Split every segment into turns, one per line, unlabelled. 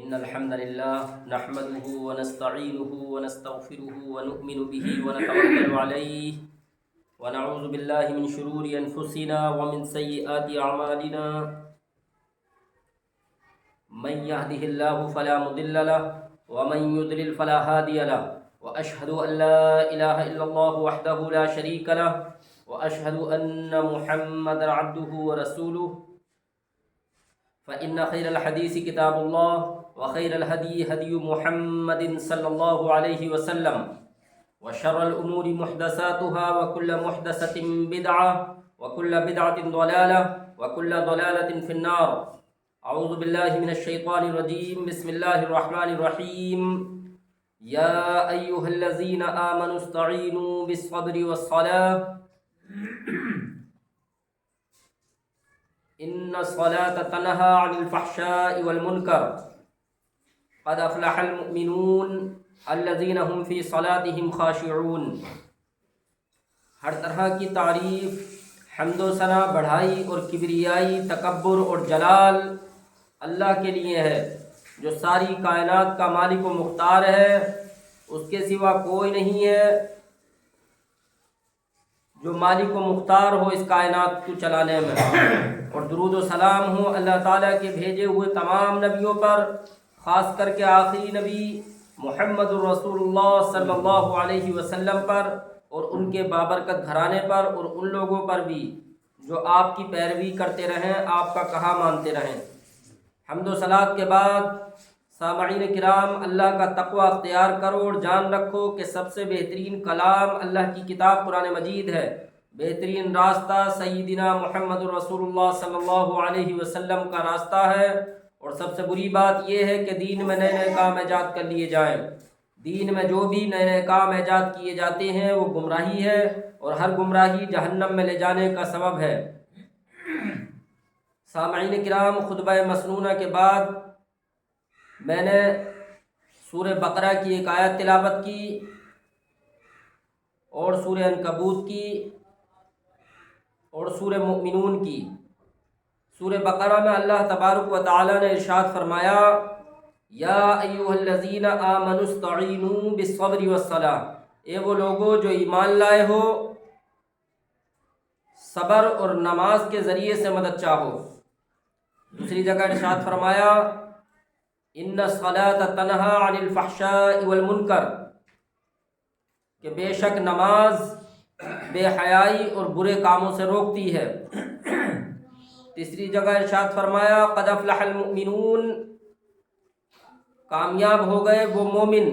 إن الحمد لله نحمده ونستعينه ونستغفره ونؤمن به ونتوكل عليه ونعوذ بالله من شرور أنفسنا ومن سيئات أعمالنا. من يهده الله فلا مضل له ومن يضلل فلا هادي له، وأشهد أن لا إله إلا الله وحده لا شريك له، وأشهد أن محمدا عبده ورسوله. فإن خير الحديث كتاب الله، وخير الهدي هدي محمد صلى الله عليه وسلم، وشر الأمور محدثاتها، وكل محدثة بدعة، وكل بدعة ضلالة، وكل ضلالة في النار. أعوذ بالله من الشيطان الرجيم. بسم الله الرحمن الرحيم. يا أيها الذين آمنوا استعينوا بالصبر والصلاة إن الصلاة تنهى عن الفحشاء والمنكر. قد أفلح المؤمنون الذين هم في صلاتهم خاشعون. ہر طرح کی تعریف، حمد و ثنا، بڑھائی اور کبریائی، تکبر اور جلال اللہ کے لیے ہے، جو ساری کائنات کا مالک و مختار ہے. اس کے سوا کوئی نہیں ہے جو مالک و مختار ہو اس کائنات کو چلانے میں. اور درود و سلام ہو اللہ تعالیٰ کے بھیجے ہوئے تمام نبیوں پر، خاص کر کے آخری نبی محمد الرسول اللہ صلی اللہ علیہ وسلم پر، اور ان کے بابرکت گھرانے پر، اور ان لوگوں پر بھی جو آپ کی پیروی کرتے رہیں، آپ کا کہا مانتے رہیں. حمد و صلات کے بعد سامعین کرام، اللہ کا تقوی اختیار کرو اور جان رکھو کہ سب سے بہترین کلام اللہ کی کتاب قرآن مجید ہے. بہترین راستہ سیدنا محمد الرسول اللہ صلی اللہ علیہ وسلم کا راستہ ہے. اور سب سے بری بات یہ ہے کہ دین میں نئے نئے کام ایجاد کر لیے جائیں. دین میں جو بھی نئے نئے کام ایجاد کیے جاتے ہیں وہ گمراہی ہے، اور ہر گمراہی جہنم میں لے جانے کا سبب ہے. سامعین کرام، خطبہ مسنونہ کے بعد میں نے سورہ بقرہ کی ایک آیت تلاوت کی اور سورہ عنکبوت کی اور سورہ مؤمنون کی. سورہ بقرہ میں اللہ تبارک و تعالی نے ارشاد فرمایا، یا ایھا الذین آمنوا استعینوا بالصبر والصلاۃ. اے وہ لوگو جو ایمان لائے ہو، صبر اور نماز کے ذریعے سے مدد چاہو. دوسری جگہ ارشاد فرمایا، ان الصلاۃ تنہی عن الفحشاء والمنکر، کہ بے شک نماز بے حیائی اور برے کاموں سے روکتی ہے. تیسری جگہ ارشاد فرمایا، قد افلح المؤمنون، کامیاب ہو گئے وہ مومن،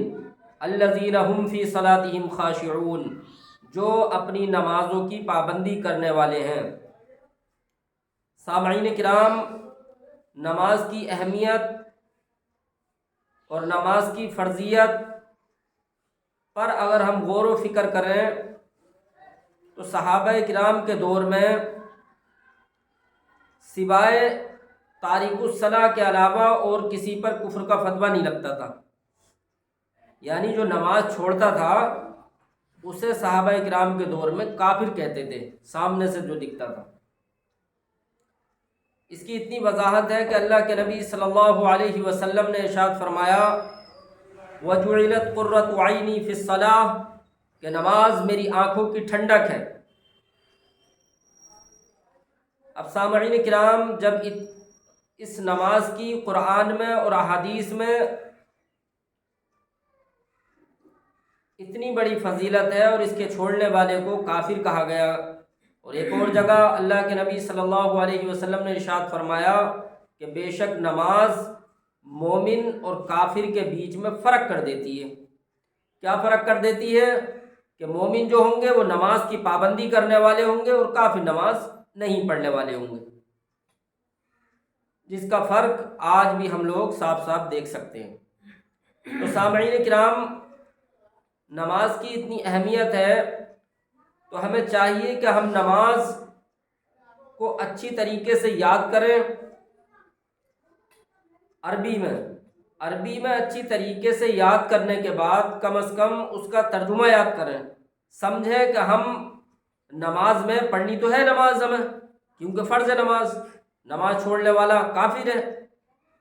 الذین هم فی صلاتهم خاشعون، جو اپنی نمازوں کی پابندی کرنے والے ہیں. سامعین کرام، نماز کی اہمیت اور نماز کی فرضیت پر اگر ہم غور و فکر کریں تو صحابہ کرام کے دور میں سوائے تارک الصلاۃ کے علاوہ اور کسی پر کفر کا فتویٰ نہیں لگتا تھا. یعنی جو نماز چھوڑتا تھا اسے صحابہ کرام کے دور میں کافر کہتے تھے، سامنے سے جو دکھتا تھا. اس کی اتنی وضاحت ہے کہ اللہ کے نبی صلی اللہ علیہ وسلم نے ارشاد فرمایا، وَجُعِلَتْ قُرَّةُ عَيْنِي فِي الصَّلَاةِ، کہ نماز میری آنکھوں کی ٹھنڈک ہے. اب سامعین کرام، جب اس نماز کی قرآن میں اور احادیث میں اتنی بڑی فضیلت ہے اور اس کے چھوڑنے والے کو کافر کہا گیا، اور ایک اور جگہ اللہ کے نبی صلی اللہ علیہ وسلم نے ارشاد فرمایا کہ بے شک نماز مومن اور کافر کے بیچ میں فرق کر دیتی ہے. کیا فرق کر دیتی ہے؟ کہ مومن جو ہوں گے وہ نماز کی پابندی کرنے والے ہوں گے، اور کافر نماز نہیں پڑھنے والے ہوں گے، جس کا فرق آج بھی ہم لوگ صاف صاف دیکھ سکتے ہیں. تو سامعین کرام، نماز کی اتنی اہمیت ہے تو ہمیں چاہیے کہ ہم نماز کو اچھی طریقے سے یاد کریں. عربی میں اچھی طریقے سے یاد کرنے کے بعد کم از کم اس کا ترجمہ یاد کریں، سمجھیں کہ ہم نماز میں پڑھنی تو ہے نماز ہمیں، کیونکہ فرض ہے نماز چھوڑنے والا کافر ہے.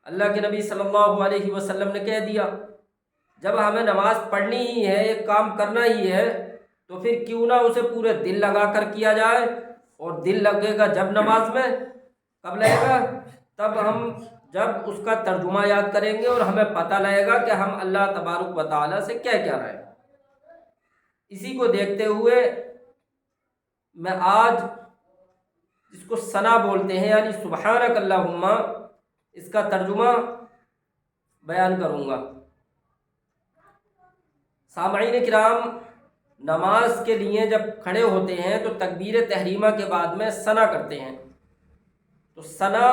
اللہ کے نبی صلی اللہ علیہ وسلم نے کہہ دیا جب ہمیں نماز پڑھنی ہی ہے، ایک کام کرنا ہی ہے، تو پھر کیوں نہ اسے پورے دل لگا کر کیا جائے۔ اور دل لگے گا جب نماز میں، کب لگے گا؟ تب ہم جب اس کا ترجمہ یاد کریں گے اور ہمیں پتہ لگے گا کہ ہم اللہ تبارک و تعالیٰ سے کیا کیا رہے ہیں۔ اسی کو دیکھتے ہوئے میں آج جس کو ثنا بولتے ہیں یعنی سبحانک اللہم، اس کا ترجمہ بیان کروں گا۔ سامعین کرام، نماز کے لیے جب کھڑے ہوتے ہیں تو تکبیر تحریمہ کے بعد میں ثنا کرتے ہیں۔ تو ثنا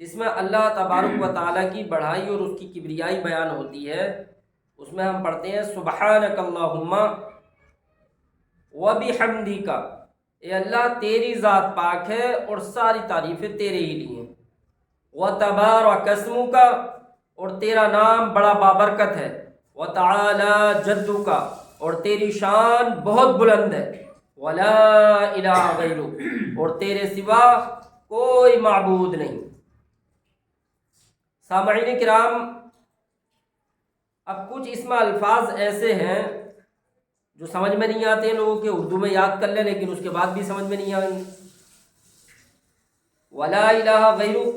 جس میں اللہ تبارک و تعالیٰ کی بڑائی اور اس کی کبریائی بیان ہوتی ہے، اس میں ہم پڑھتے ہیں سبحانک اللہم وبحمدک، اے اللہ تیری ذات پاک ہے اور ساری تعریفیں تیرے ہی لیے ہیں۔ وتبارک اسمک، اور تیرا نام بڑا بابرکت ہے۔ وتعالی جدک، اور تیری شان بہت بلند ہے۔ ولا الہ غیرک، اور تیرے سوا کوئی معبود نہیں۔ سامعین کرام، اب کچھ اس میں الفاظ ایسے ہیں جو سمجھ میں نہیں آتے ہیں لوگوں کے، اردو میں یاد کر لیں لیکن اس کے بعد بھی سمجھ میں نہیں آئیں گے۔ ولا الہ غیرک،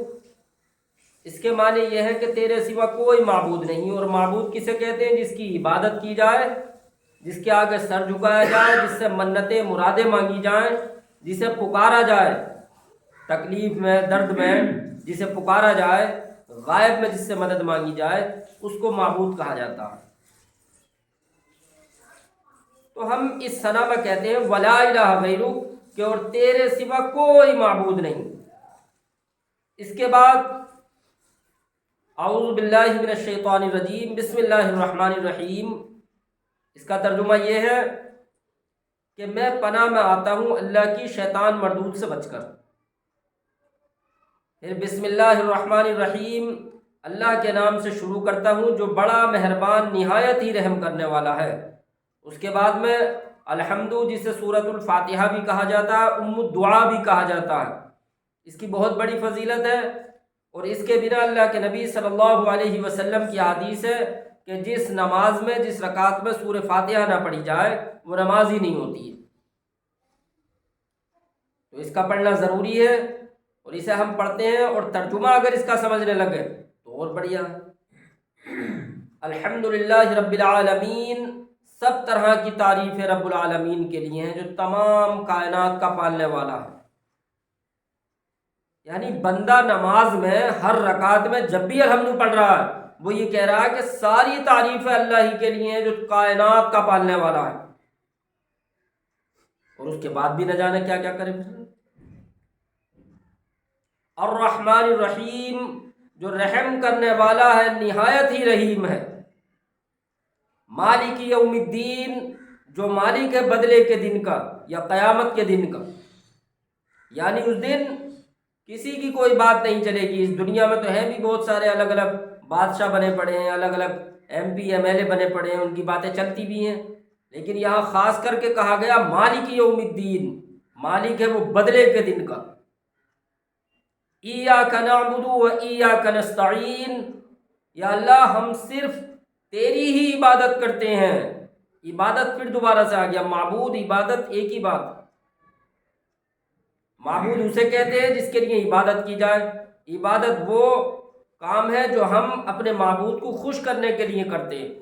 اس کے معنی یہ ہے کہ تیرے سوا کوئی معبود نہیں۔ اور معبود کسے کہتے ہیں؟ جس کی عبادت کی جائے، جس کے آگے سر جھکایا جائے، جس سے منتیں مرادیں مانگی جائیں، جسے پکارا جائے تکلیف میں، درد میں جسے پکارا جائے، غائب میں جس سے مدد مانگی جائے، اس کو معبود کہا جاتا ہے۔ تو ہم اس ثنا میں کہتے ہیں ولا الہ غیرک، کہ اور تیرے سوا کوئی معبود نہیں۔ اس کے بعد اعوذ باللہ من الشیطان الرجیم، بسم اللہ الرحمن الرحیم، اس کا ترجمہ یہ ہے کہ میں پناہ میں آتا ہوں اللہ کی شیطان مردود سے بچ کر۔ پھر بسم اللہ الرحمن الرحیم، اللہ کے نام سے شروع کرتا ہوں جو بڑا مہربان نہایت ہی رحم کرنے والا ہے۔ اس کے بعد میں الحمد، جسے سورۃ الفاتحہ بھی کہا جاتا ہے، ام الدعا بھی کہا جاتا ہے، اس کی بہت بڑی فضیلت ہے۔ اور اس کے بنا اللہ کے نبی صلی اللہ علیہ وسلم کی حدیث ہے کہ جس نماز میں، جس رکعت میں سورہ فاتحہ نہ پڑھی جائے وہ نماز ہی نہیں ہوتی ہے۔ تو اس کا پڑھنا ضروری ہے، اور اسے ہم پڑھتے ہیں اور ترجمہ اگر اس کا سمجھنے لگے تو اور بڑھیا ہے۔ الحمدللہ رب العالمین، سب طرح کی تعریفیں رب العالمین کے لیے ہیں جو تمام کائنات کا پالنے والا ہے۔ یعنی بندہ نماز میں ہر رکعت میں جب بھی الحمد پڑھ رہا ہے وہ یہ کہہ رہا ہے کہ ساری تعریفیں اللہ ہی کے لیے ہیں جو کائنات کا پالنے والا ہے۔ اور اس کے بعد بھی نہ جانے کیا کیا کرے۔ الرحمن الرحیم، جو رحم کرنے والا ہے، نہایت ہی رحیم ہے۔ مالک یوم الدین، جو مالک ہے بدلے کے دن کا یا قیامت کے دن کا، یعنی اس دن کسی کی کوئی بات نہیں چلے گی۔ اس دنیا میں تو ہیں بھی بہت سارے الگ الگ بادشاہ بنے پڑے ہیں، الگ الگ M P M L A بنے پڑے ہیں، ان کی باتیں چلتی بھی ہیں، لیکن یہاں خاص کر کے کہا گیا مالک یوم الدین، مالک ہے وہ بدلے کے دن کا۔ ایاک نعبد و ایاک نستعین، یا اللہ ہم صرف تیری ہی عبادت کرتے ہیں۔ عبادت پھر دوبارہ سے آ گیا، معبود عبادت ایک ہی بات۔ معبود اسے کہتے ہیں جس کے لیے عبادت کی جائے۔ عبادت وہ کام ہے جو ہم اپنے معبود کو خوش کرنے کے لیے کرتے ہیں۔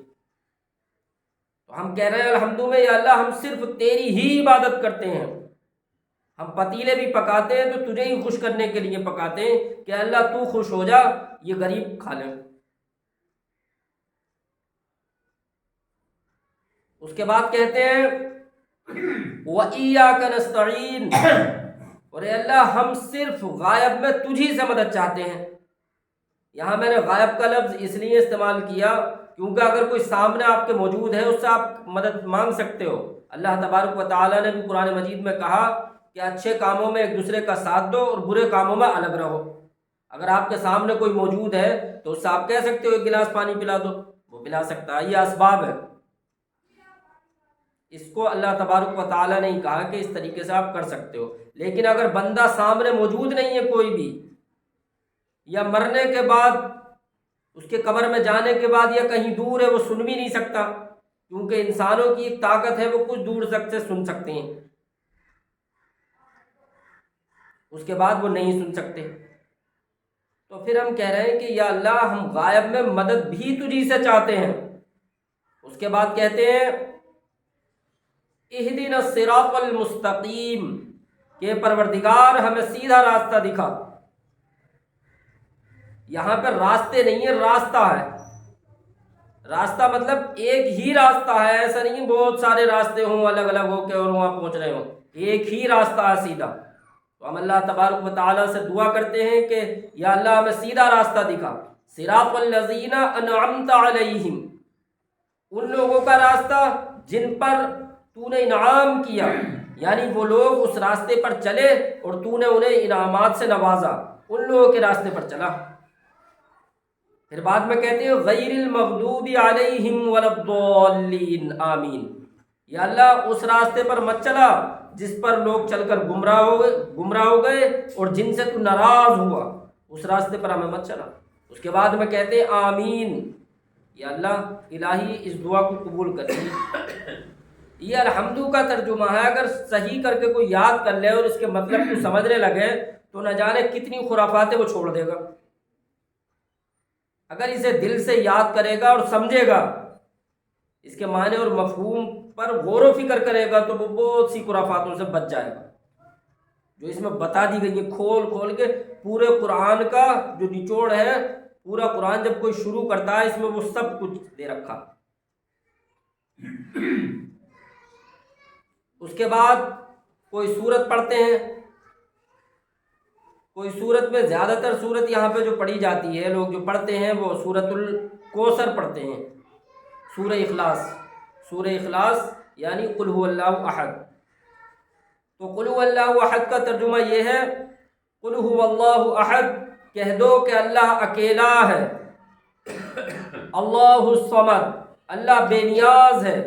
تو ہم کہہ رہے ہیں الحمد میں یا اللہ ہم صرف تیری ہی عبادت کرتے ہیں۔ ہم پتیلے بھی پکاتے ہیں تو تجھے ہی خوش کرنے کے لیے پکاتے ہیں کہ اللہ تو خوش ہو جا، یہ غریب کھا لیں۔ اس کے بعد کہتے ہیں وَإِيَّاكَ نَسْتَعِينُ، اور اے اللہ ہم صرف غائب میں تجھی سے مدد چاہتے ہیں۔ یہاں میں نے غائب کا لفظ اس لیے استعمال کیا کیونکہ اگر کوئی سامنے آپ کے موجود ہے اس سے آپ مدد مانگ سکتے ہو۔ اللہ تبارک و تعالیٰ نے بھی قرآن مجید میں کہا کہ اچھے کاموں میں ایک دوسرے کا ساتھ دو اور برے کاموں میں الگ رہو۔ اگر آپ کے سامنے کوئی موجود ہے تو اس سے آپ کہہ سکتے ہو ایک گلاس پانی پلا دو، وہ پلا سکتا ہے، یہ اسباب ہے۔ اس کو اللہ تبارک و تعالیٰ نے ہی کہا کہ اس طریقے سے آپ کر سکتے ہو۔ لیکن اگر بندہ سامنے موجود نہیں ہے کوئی بھی، یا مرنے کے بعد اس کے قبر میں جانے کے بعد یا کہیں دور ہے وہ سن بھی نہیں سکتا، کیونکہ انسانوں کی ایک طاقت ہے وہ کچھ دور تک سے سن سکتے ہیں، اس کے بعد وہ نہیں سن سکتے۔ تو پھر ہم کہہ رہے ہیں کہ یا اللہ ہم غائب میں مدد بھی تجھی سے چاہتے ہیں۔ اس کے بعد کہتے ہیں اہدنا الصراط المستقیم، کہ پروردگار ہمیں سیدھا راستہ دکھا۔ یہاں پر راستے نہیں ہے، راستہ ہے۔ راستہ مطلب ایک ہی راستہ ہے، ایسا نہیں بہت سارے راستے ہوں الگ الگ ہو کے اور وہاں پہنچ رہے ہوں، ایک ہی راستہ ہے سیدھا۔ تو ہم اللہ تبارک و تعالیٰ سے دعا کرتے ہیں کہ یا اللہ ہمیں سیدھا راستہ دکھا۔ صراط الذین انعمت علیہم، ان لوگوں کا راستہ جن پر تو نے انعام کیا، یعنی وہ لوگ اس راستے پر چلے اور تو نے انہیں انعامات سے نوازا، ان لوگوں کے راستے پر چلا۔ پھر بعد میں کہتے ہیں غیر المغضوب علیہم ولا الضالین آمین، یا اللہ اس راستے پر مت چلا جس پر لوگ چل کر گمراہ ہو گئے اور جن سے تو ناراض ہوا، اس راستے پر ہمیں مت چلا۔ اس کے بعد میں کہتے ہیں آمین، یا اللہ الہی اس دعا کو قبول کر لی۔ یہ الحمدو کا ترجمہ ہے، اگر صحیح کر کے کوئی یاد کر لے اور اس کے مطلب کو سمجھنے لگے تو نہ جانے کتنی خرافاتیں وہ چھوڑ دے گا۔ اگر اسے دل سے یاد کرے گا اور سمجھے گا، اس کے معنی اور مفہوم پر غور و فکر کرے گا، تو وہ بہت سی خرافاتوں سے بچ جائے گا جو اس میں بتا دی گئی ہیں کھول کھول کے۔ پورے قرآن کا جو نچوڑ ہے، پورا قرآن جب کوئی شروع کرتا ہے اس میں وہ سب کچھ دے رکھا۔ اس کے بعد کوئی سورت پڑھتے ہیں، کوئی سورت میں زیادہ تر سورت یہاں پہ جو پڑھی جاتی ہے، لوگ جو پڑھتے ہیں وہ سورت الکوثر پڑھتے ہیں، سورہ اخلاص یعنی قل هو اللہ احد۔ تو قل هو اللہ احد کا ترجمہ یہ ہے، قل هو اللہ احد، کہہ دو کہ اللہ اکیلا ہے، اللہ الصمد، اللہ بے نیاز ہے،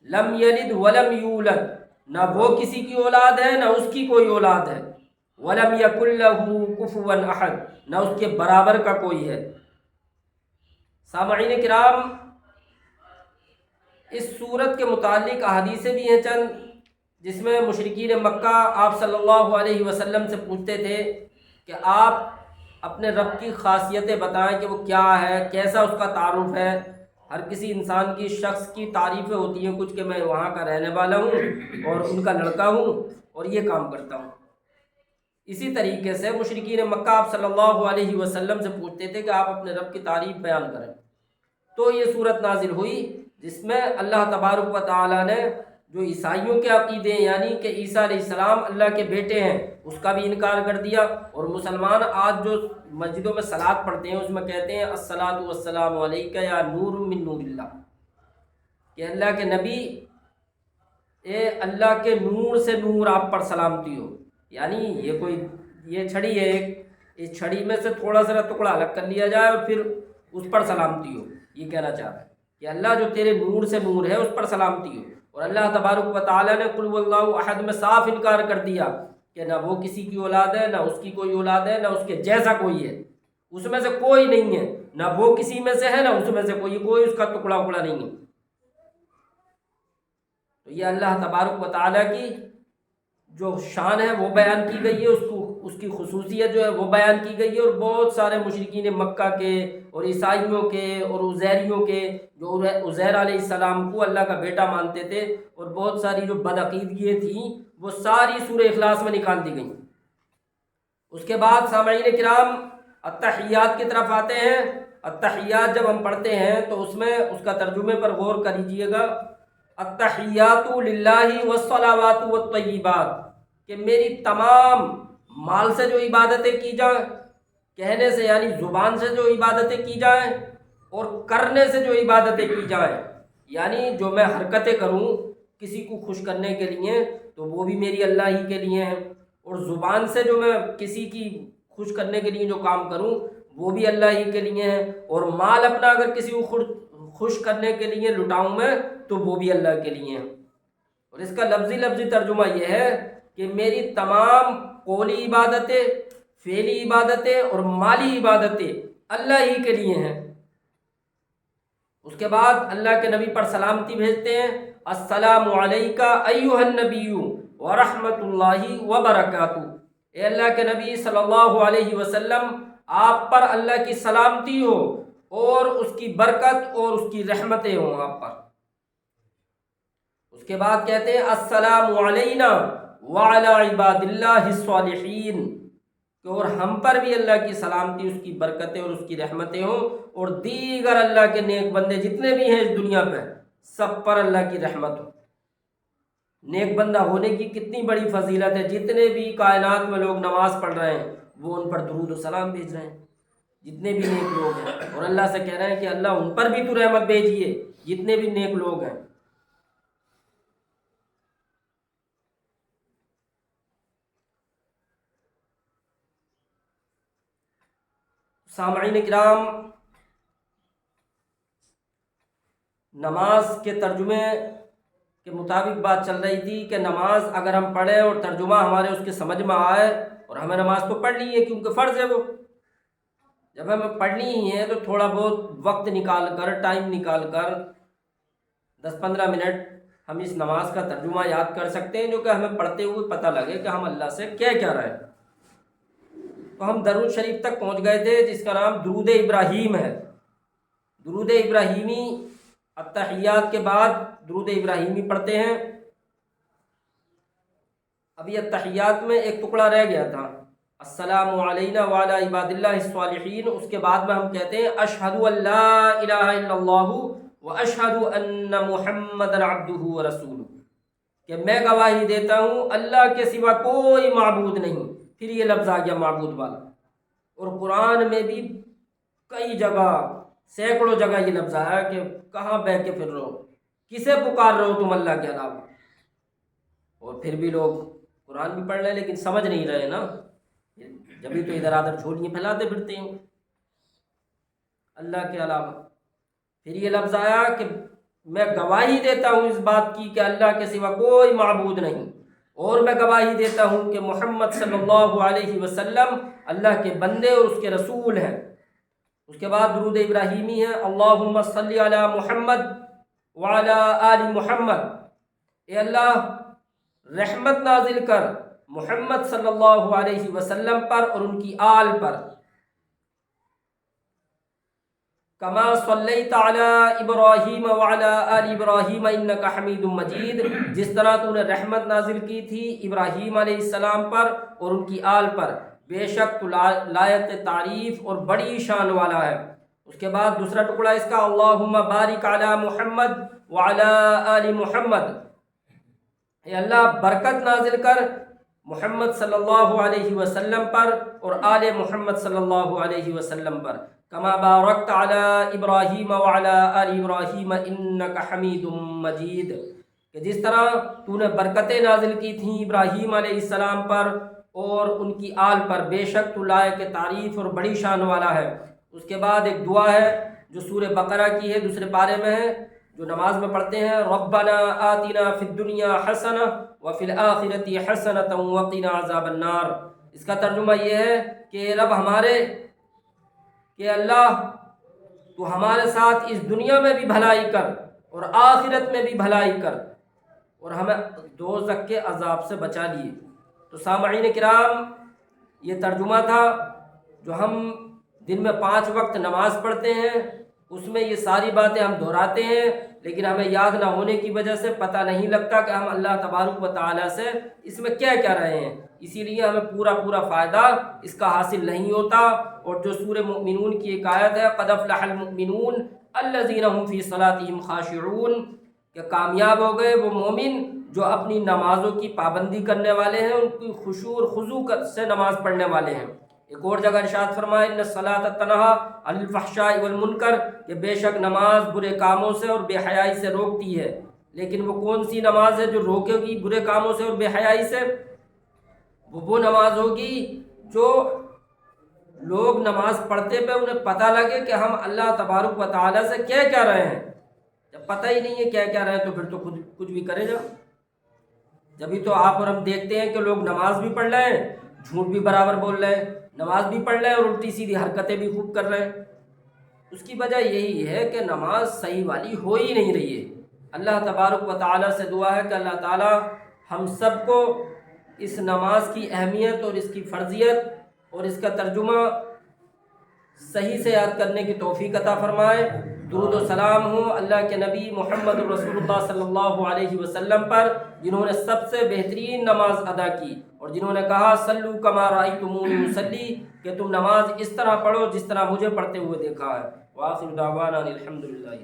لم یلد ولم یولد، نہ وہ کسی کی اولاد ہے نہ اس کی کوئی اولاد ہے، ولم یکن لہ کفوا احد، نہ اس کے برابر کا کوئی ہے۔ سامعین کرام، اس صورت کے متعلق احادیثیں بھی ہیں چند، جس میں مشرکین مکہ آپ صلی اللہ علیہ وسلم سے پوچھتے تھے کہ آپ اپنے رب کی خاصیتیں بتائیں کہ وہ کیا ہے، کیسا اس کا تعارف ہے۔ ہر کسی انسان کی شخص کی تعریفیں ہوتی ہیں کچھ، کہ میں وہاں کا رہنے والا ہوں اور ان کا لڑکا ہوں اور یہ کام کرتا ہوں۔ اسی طریقے سے مشرکین مکہ آپ صلی اللہ علیہ وسلم سے پوچھتے تھے کہ آپ اپنے رب کی تعریف بیان کریں۔ تو یہ صورت نازل ہوئی جس میں اللہ تبارک و تعالیٰ نے جو عیسائیوں کے عقیدے یعنی کہ عیسیٰ علیہ السلام اللہ کے بیٹے ہیں اس کا بھی انکار کر دیا، اور مسلمان آج جو مسجدوں میں صلاۃ پڑھتے ہیں اس میں کہتے ہیں الصلاۃ والسلام علیک یا نور من نور اللہ، کہ اللہ کے نبی، اے اللہ کے نور سے نور آپ پر سلامتی ہو۔ یعنی یہ چھڑی ہے ایک، اس چھڑی میں سے تھوڑا سا ٹکڑا الگ کر لیا جائے اور پھر اس پر سلامتی ہو، یہ کہنا چاہ رہا ہے کہ اللہ جو تیرے نور سے نور ہے اس پر سلامتی ہو۔ اور اللہ تبارک و تعالیٰ نے قل واللہ احد میں صاف انکار کر دیا کہ نہ وہ کسی کی اولاد ہے، نہ اس کی کوئی اولاد ہے، نہ اس کے جیسا کوئی ہے، اس میں سے کوئی نہیں ہے، نہ وہ کسی میں سے ہے نہ اس میں سے کوئی اس کا ٹکڑا اکڑا نہیں ہے۔ تو یہ اللہ تبارک و تعالیٰ کی جو شان ہے وہ بیان کی گئی ہے، اس کی خصوصیت جو ہے وہ بیان کی گئی ہے، اور بہت سارے مشرکین مکہ کے اور عیسائیوں کے اور عزیریوں کے جو عزیر علیہ السلام کو اللہ کا بیٹا مانتے تھے، اور بہت ساری جو بدعقیدگیاں تھیں وہ ساری سورہ اخلاص میں نکال دی گئیں۔ اس کے بعد سامعین کرام التحیات کی طرف آتے ہیں۔ التحیات جب ہم پڑھتے ہیں تو اس میں اس کا ترجمے پر غور کریجیے گا۔ التحیات للہ والصلوات والطیبات، کہ میری تمام مال سے جو عبادتیں کی جائیں، کہنے سے یعنی زبان سے جو عبادتیں کی جائیں، اور کرنے سے جو عبادتیں کی جائیں، یعنی جو میں حرکتیں کروں کسی کو خوش کرنے کے لیے تو وہ بھی میری اللہ ہی کے لیے ہیں، اور زبان سے جو میں کسی کی خوش کرنے کے لیے جو کام کروں وہ بھی اللہ ہی کے لیے ہیں، اور مال اپنا اگر کسی کو خوش کرنے کے لیے لٹاؤں میں تو وہ بھی اللہ کے لیے ہیں۔ اور اس کا لفظی ترجمہ یہ ہے کہ میری تمام قولی عبادتیں، فعلی عبادتیں اور مالی عبادتیں اللہ ہی کے لیے ہیں، اس کے بعد اللہ کے نبی پر سلامتی بھیجتے ہیں، السلام علیکہ ایھا النبی ورحمۃ اللہ وبرکاتہ، اے اللہ کے نبی صلی اللہ علیہ وسلم آپ پر اللہ کی سلامتی ہو اور اس کی برکت اور اس کی رحمتیں ہوں آپ پر۔ اس کے بعد کہتے ہیں السلام علینا وعلی عباد اللہ الصالحین، کہ اور ہم پر بھی اللہ کی سلامتی، اس کی برکتیں اور اس کی رحمتیں ہوں، اور دیگر اللہ کے نیک بندے جتنے بھی ہیں اس دنیا پہ سب پر اللہ کی رحمت ہو۔ نیک بندہ ہونے کی کتنی بڑی فضیلت ہے، جتنے بھی کائنات میں لوگ نماز پڑھ رہے ہیں وہ ان پر درود و سلام بھیج رہے ہیں، جتنے بھی نیک لوگ ہیں، اور اللہ سے کہہ رہے ہیں کہ اللہ ان پر بھی تو رحمت بھیجیے جتنے بھی نیک لوگ ہیں۔ سامعین کرام، نماز کے ترجمے کے مطابق بات چل رہی تھی کہ نماز اگر ہم پڑھیں اور ترجمہ ہمارے اس کے سمجھ میں آئے، اور ہمیں نماز تو پڑھنی ہے کیونکہ فرض ہے وہ، جب ہمیں پڑھنی ہی ہے تو تھوڑا بہت وقت نکال کر، ٹائم نکال کر 10-15 منٹ ہم اس نماز کا ترجمہ یاد کر سکتے ہیں، جو کہ ہمیں پڑھتے ہوئے پتہ لگے کہ ہم اللہ سے کیا رہے ہیں۔ تو ہم درود شریف تک پہنچ گئے تھے جس کا نام درود ابراہیم ہے۔ درود ابراہیمی التحیات کے بعد درود ابراہیمی پڑھتے ہیں۔ ابھی التحیات میں ایک ٹکڑا رہ گیا تھا، السلام علینا وعلی عباد اللہ الصالحین، اس کے بعد میں ہم کہتے ہیں اشہد ان لا الہ الا اللہ واشہد ان محمد عبدہ ورسولہ، کہ میں گواہی دیتا ہوں اللہ کے سوا کوئی معبود نہیں، پھر یہ لفظ آ گیا معبود والا، اور قرآن میں بھی کئی جگہ، سینکڑوں جگہ یہ لفظ آیا کہ کہاں بہ کے پھر رہے ہو، کسے پکار رہے ہو تم اللہ کے علاوہ، اور پھر بھی لوگ قرآن بھی پڑھ رہے ہیں لیکن سمجھ نہیں رہے نا، جبھی تو ادھر ادھر جھولیاں پھیلاتے پھرتے ہیں اللہ کے علاوہ۔ پھر یہ لفظ آیا کہ میں گواہی دیتا ہوں اس بات کی کہ اللہ کے سوا کوئی معبود نہیں، اور میں گواہی دیتا ہوں کہ محمد صلی اللہ علیہ وسلم اللہ کے بندے اور اس کے رسول ہیں۔ اس کے بعد درود ابراہیمی ہے، اللہم صلی علی محمد وعلی آل محمد، اے اللہ رحمت نازل کر محمد صلی اللہ علیہ وسلم پر اور ان کی آل پر، کما صلیت علی ابراہیم وعلی آل ابراہیم انک حمید مجید، جس طرح تو نے رحمت نازل کی تھی ابراہیم علیہ السلام پر اور ان کی آل پر، بے شک تو لائق تعریف اور بڑی شان والا ہے۔ اس کے بعد دوسرا ٹکڑا اس کا، اللہم بارک علی محمد وعلی آل محمد، اے اللہ برکت نازل کر محمد صلی اللہ علیہ وسلم پر اور آل محمد صلی اللہ علیہ وسلم پر، کما بارکت علی ابراہیم وعلی آل ابراہیم انک حمید مجید، کہ جس طرح تو نے برکتیں نازل کی تھیں ابراہیم علیہ السلام پر اور ان کی آل پر، بے شک تو لائق تعریف اور بڑی شان والا ہے۔ اس کے بعد ایک دعا ہے جو سورہ بقرہ کی ہے، دوسرے پارے میں ہے، جو نماز میں پڑھتے ہیں، ربنا آتنا فی الدنیا حسنہ وفی الآخرۃ حسنۃ وقنا عذاب النار۔ اس کا ترجمہ یہ ہے کہ رب ہمارے، کہ اللہ تو ہمارے ساتھ اس دنیا میں بھی بھلائی کر اور آخرت میں بھی بھلائی کر، اور ہمیں دوزخ کے عذاب سے بچا لیے۔ تو سامعین کرام، یہ ترجمہ تھا جو ہم دن میں 5 وقت نماز پڑھتے ہیں، اس میں یہ ساری باتیں ہم دہراتے ہیں، لیکن ہمیں یاد نہ ہونے کی وجہ سے پتہ نہیں لگتا کہ ہم اللہ تبارک و تعالیٰ سے اس میں کیا رہے ہیں، اسی لیے ہمیں پورا فائدہ اس کا حاصل نہیں ہوتا۔ اور جو سورہ مؤمنون کی ایک آیت ہے، قد افلح المؤمنون الذین هم فی صلاتهم خاشعون، کہ کامیاب ہو گئے وہ مومن جو اپنی نمازوں کی پابندی کرنے والے ہیں، ان کی خشوع اور خضوع سے نماز پڑھنے والے ہیں۔ ایک اور جگہ ارشاد فرمایا ان الصلاۃ تنہی عن الفحشاء والمنکر، کہ بے شک نماز برے کاموں سے اور بے حیائی سے روکتی ہے۔ لیکن وہ کون سی نماز ہے جو روکے گی برے کاموں سے اور بے حیائی سے؟ وہ نماز ہوگی جو لوگ نماز پڑھتے پہ انہیں پتہ لگے کہ ہم اللہ تبارک و تعالیٰ سے کیا رہے ہیں۔ جب پتہ ہی نہیں ہے کیا رہے ہیں تو پھر تو خود کچھ بھی کرے جا۔ جبھی تو آپ اور ہم دیکھتے ہیں کہ لوگ نماز بھی پڑھ رہے ہیں، جھوٹ بھی برابر بول رہے ہیں، نماز بھی پڑھ رہے ہیں اور الٹی سیدھی حرکتیں بھی خوب کر رہے ہیں۔ اس کی وجہ یہی ہے کہ نماز صحیح والی ہو ہی نہیں رہی ہے۔ اللہ تبارک و تعالیٰ سے دعا ہے کہ اللہ تعالیٰ ہم سب کو اس نماز کی اہمیت اور اس کی فرضیت اور اس کا ترجمہ صحیح سے یاد کرنے کی توفیق عطا فرمائے۔ درود و سلام ہو اللہ کے نبی محمد رسول اللہ صلی اللہ علیہ وسلم پر، جنہوں نے سب سے بہترین نماز ادا کی اور جنہوں نے کہا صلو کما رأیتمونی اصلی، کہ تم نماز اس طرح پڑھو جس طرح مجھے پڑھتے ہوئے دیکھا ہے۔ وآخر دعوانا الحمدللہ۔